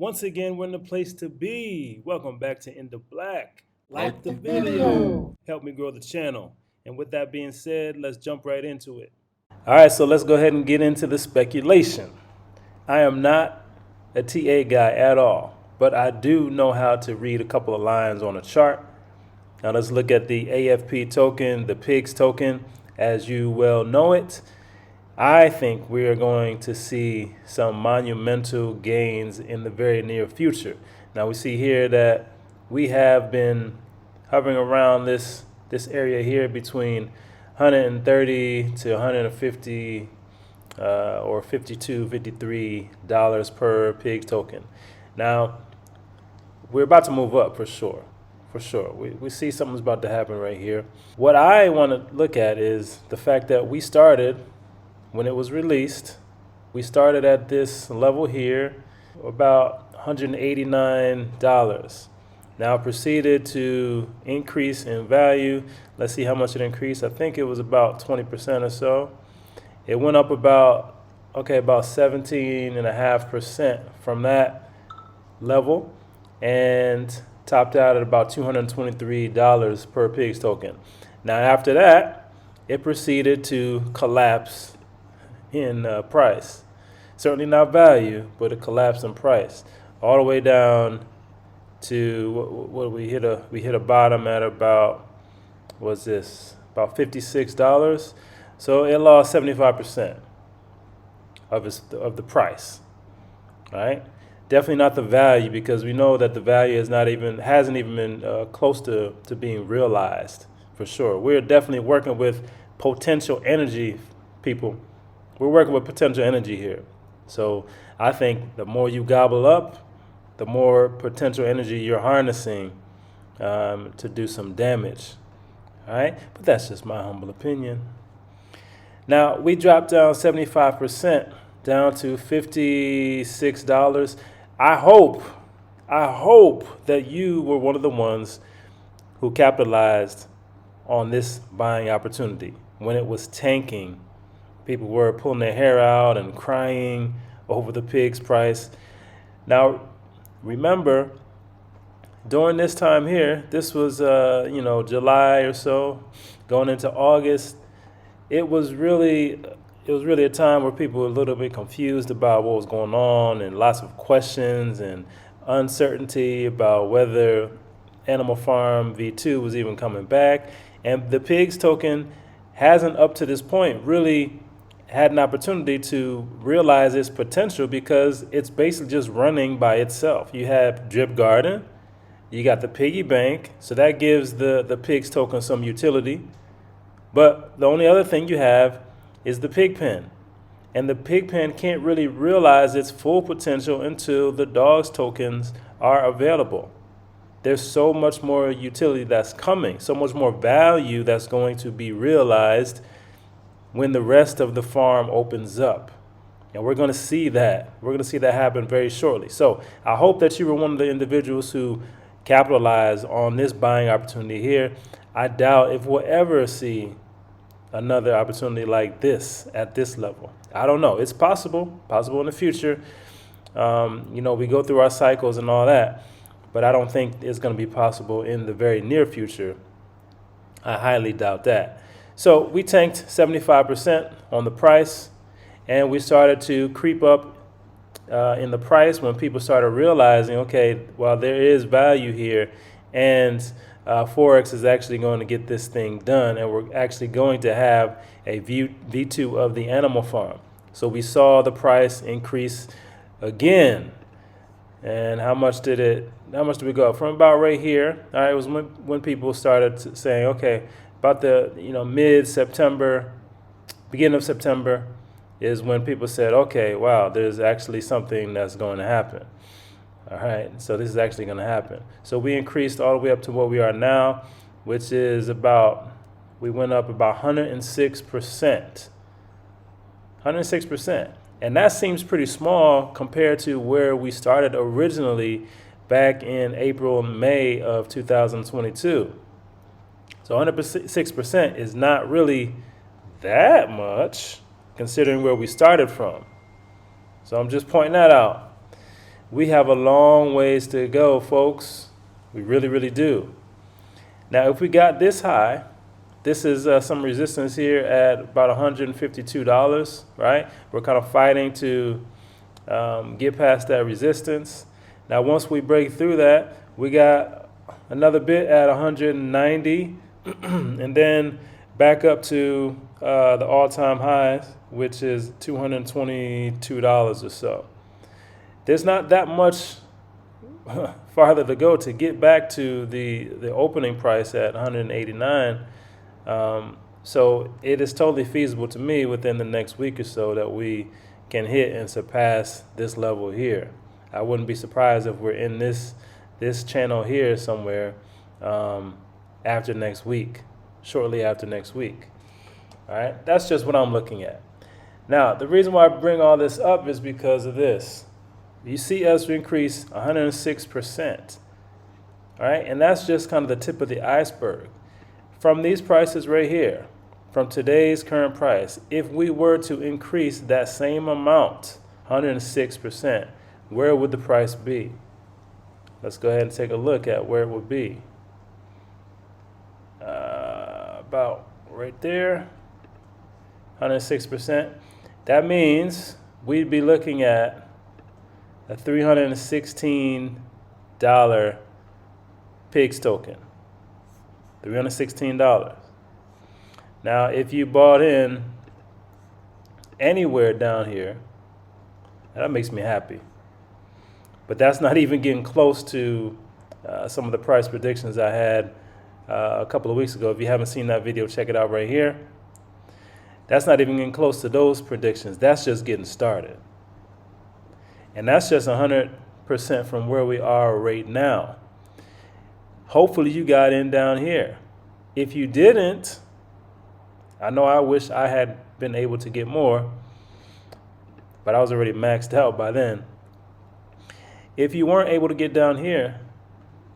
Once again, we're in the place to be. Welcome back to In the Black. Like the video. Help me grow the channel. And with that being said, let's jump right into it. All right, so let's go ahead and get into the speculation. I am not a TA guy at all, but I do know how to read a couple of lines on a chart. Now let's look at the AFP token, the PIGS token. As you well know it, I think we are going to see some monumental gains in the very near future. Now we see here that we have been hovering around this area here between 130 to 150 or 52, $53 per PIG token. Now we're about to move up for sure. For sure. We see something's about to happen right here. What I want to look at is the fact that we started when it was released. We started at this level here, about $189. Now it proceeded to increase in value. Let's see how much it increased. I think it was about 20% or so. It went up about 17.5% from that level and topped out at about $223 per PIGS token. Now after that, it proceeded to collapse in price. Certainly not value, but a collapse in price, all the way down to what we hit a bottom at about about $56. So it lost 75% of the price. All right, definitely not the value, because we know that the value hasn't even been close to being realized for sure. We're definitely working with potential energy, people. We're working with potential energy here. So I think the more you gobble up, the more potential energy you're harnessing to do some damage. All right, but that's just my humble opinion. Now we dropped down 75%, down to $56. I hope that you were one of the ones who capitalized on this buying opportunity when it was tanking. People were pulling their hair out and crying over the PIGS price. Now, remember, during this time here, this was July or so, going into August. It was really a time where people were a little bit confused about what was going on, and lots of questions and uncertainty about whether Animal Farm V2 was even coming back. And the PIGS token hasn't, up to this point, really had an opportunity to realize its potential, because it's basically just running by itself. You have Drip Garden, you got the piggy bank, so that gives the PIGS token some utility. But the only other thing you have is the pig pen. And the pig pen can't really realize its full potential until the dogs tokens are available. There's so much more utility that's coming, so much more value that's going to be realized when the rest of the farm opens up. And we're going to see that. We're going to see that happen very shortly. So I hope that you were one of the individuals who capitalized on this buying opportunity here. I doubt if we'll ever see another opportunity like this at this level. I don't know. It's possible in the future. We go through our cycles and all that, but I don't think it's going to be possible in the very near future. I highly doubt that. So we tanked 75% on the price, and we started to creep up in the price when people started realizing, okay, well, there is value here, and Forex is actually going to get this thing done, and we're actually going to have a V2 of the Animal Farm. So we saw the price increase again. And how much did we go up? From about right here. All right, it was when people started saying, okay, about the mid-September, beginning of September, is when people said, okay, wow, there's actually something that's going to happen. All right, so this is actually going to happen. So we increased all the way up to what we are now, which is we went up about 106%. 106%. And that seems pretty small compared to where we started originally back in April and May of 2022. So 106% is not really that much considering where we started from. So I'm just pointing that out. we have a long ways to go, folks. We really, really do. Now, if we got this high, this is some resistance here at about $152, right? We're kind of fighting to get past that resistance. Now, once we break through that, we got another bit at 190, and then back up to the all-time highs, which is $222 or so. There's not that much farther to go to get back to the opening price at 189. So it is totally feasible to me within the next week or so that we can hit and surpass this level here. I wouldn't be surprised if we're in this channel here somewhere after next week, shortly after next week. All right, that's just what I'm looking at. Now, the reason why I bring all this up is because of this. You see us increase 106%. All right, and that's just kind of the tip of the iceberg. From these prices right here, from today's current price, if we were to increase that same amount, 106%, where would the price be? Let's go ahead and take a look at where it would be. About right there, 106%. That means we'd be looking at a $316 PIGS token. $316. Now, if you bought in anywhere down here, that makes me happy. But that's not even getting close to some of the price predictions I had a couple of weeks ago. If you haven't seen that video, check it out right here. That's not even getting close to those predictions. That's just getting started. And that's just 100% from where we are right now. Hopefully you got in down here. If you didn't, I know I wish I had been able to get more, but I was already maxed out by then. If you weren't able to get down here,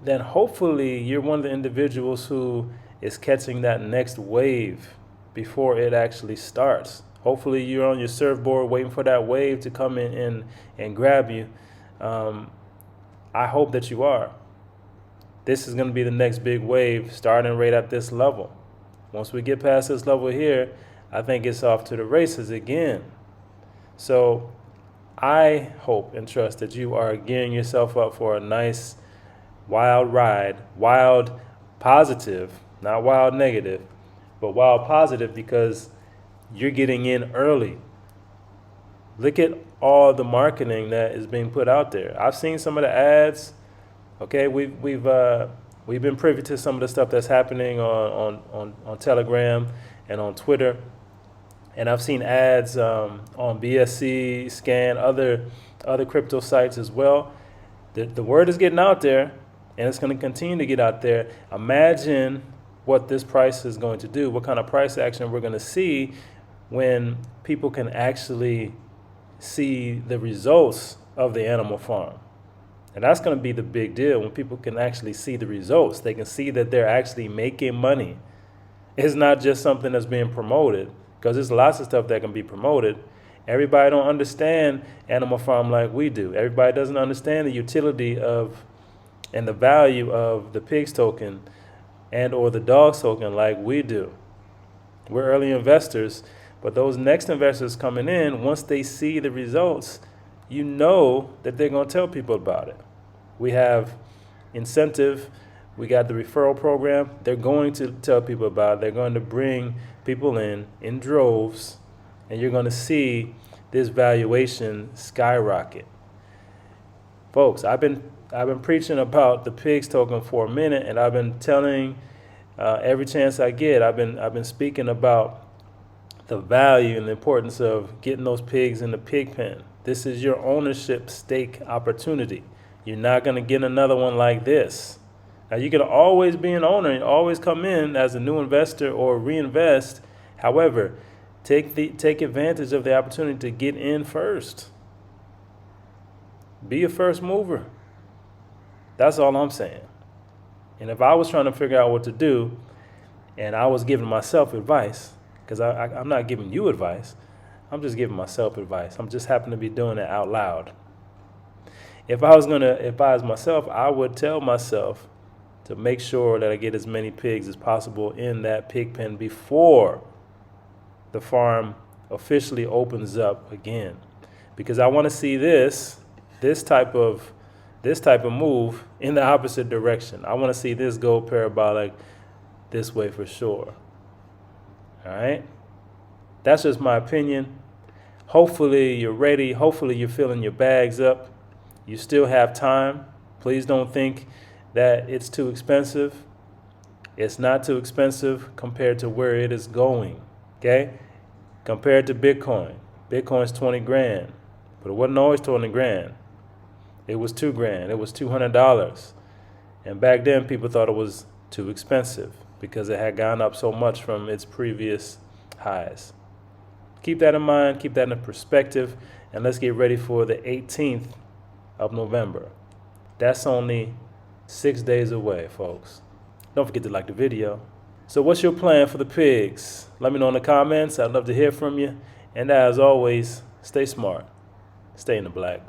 then hopefully you're one of the individuals who is catching that next wave before it actually starts. Hopefully you're on your surfboard waiting for that wave to come in and grab you. I hope that you are. This is going to be the next big wave starting right at this level. Once we get past this level here, I think it's off to the races again. So I hope and trust that you are gearing yourself up for a nice wild ride, wild positive, not wild negative, but wild positive because you're getting in early. Look at all the marketing that is being put out there. I've seen some of the ads. Okay, we've been privy to some of the stuff that's happening on Telegram and on Twitter, and I've seen ads on BSC, Scan, other crypto sites as well. The word is getting out there, and it's going to continue to get out there. Imagine what this price is going to do, what kind of price action we're going to see when people can actually see the results of the animal farm. And that's going to be the big deal when people can actually see the results. They can see that they're actually making money. It's not just something that's being promoted, because there's lots of stuff that can be promoted. Everybody don't understand Animal Farm like we do. Everybody doesn't understand the utility of and the value of the PIGS token and or the DOGS token like we do. We're early investors, but those next investors coming in, once they see the results, you know that they're going to tell people about it. We have incentive. We got the referral program. They're going to tell people about it. They're going to bring people in droves, and you're going to see this valuation skyrocket. Folks, I've been preaching about the PIGS token for a minute, and I've been telling every chance I get, I've been speaking about the value and the importance of getting those pigs in the pig pen. This is your ownership stake opportunity. You're not going to get another one like this. Now, you can always be an owner and always come in as a new investor or reinvest. However, take advantage of the opportunity to get in first. Be a first mover. That's all I'm saying. And if I was trying to figure out what to do and I was giving myself advice, because I'm not giving you advice, I'm just giving myself advice. I'm just happen to be doing it out loud. If I was myself, I would tell myself to make sure that I get as many pigs as possible in that pig pen before the farm officially opens up again, because I want to see this type of move in the opposite direction. I want to see this go parabolic this way for sure. All right, that's just my opinion. Hopefully you're ready. Hopefully you're filling your bags up. You still have time. Please don't think that it's too expensive. It's not too expensive compared to where it is going. Okay? Compared to Bitcoin. Bitcoin's 20 grand. But it wasn't always 20 grand. It was 2 grand. It was $200. And back then people thought it was too expensive because it had gone up so much from its previous highs. Keep that in mind, keep that in perspective, and let's get ready for the 18th of November. That's only 6 days away, folks. Don't forget to like the video. So what's your plan for the pigs? Let me know in the comments. I'd love to hear from you. And as always, stay smart. Stay in the black.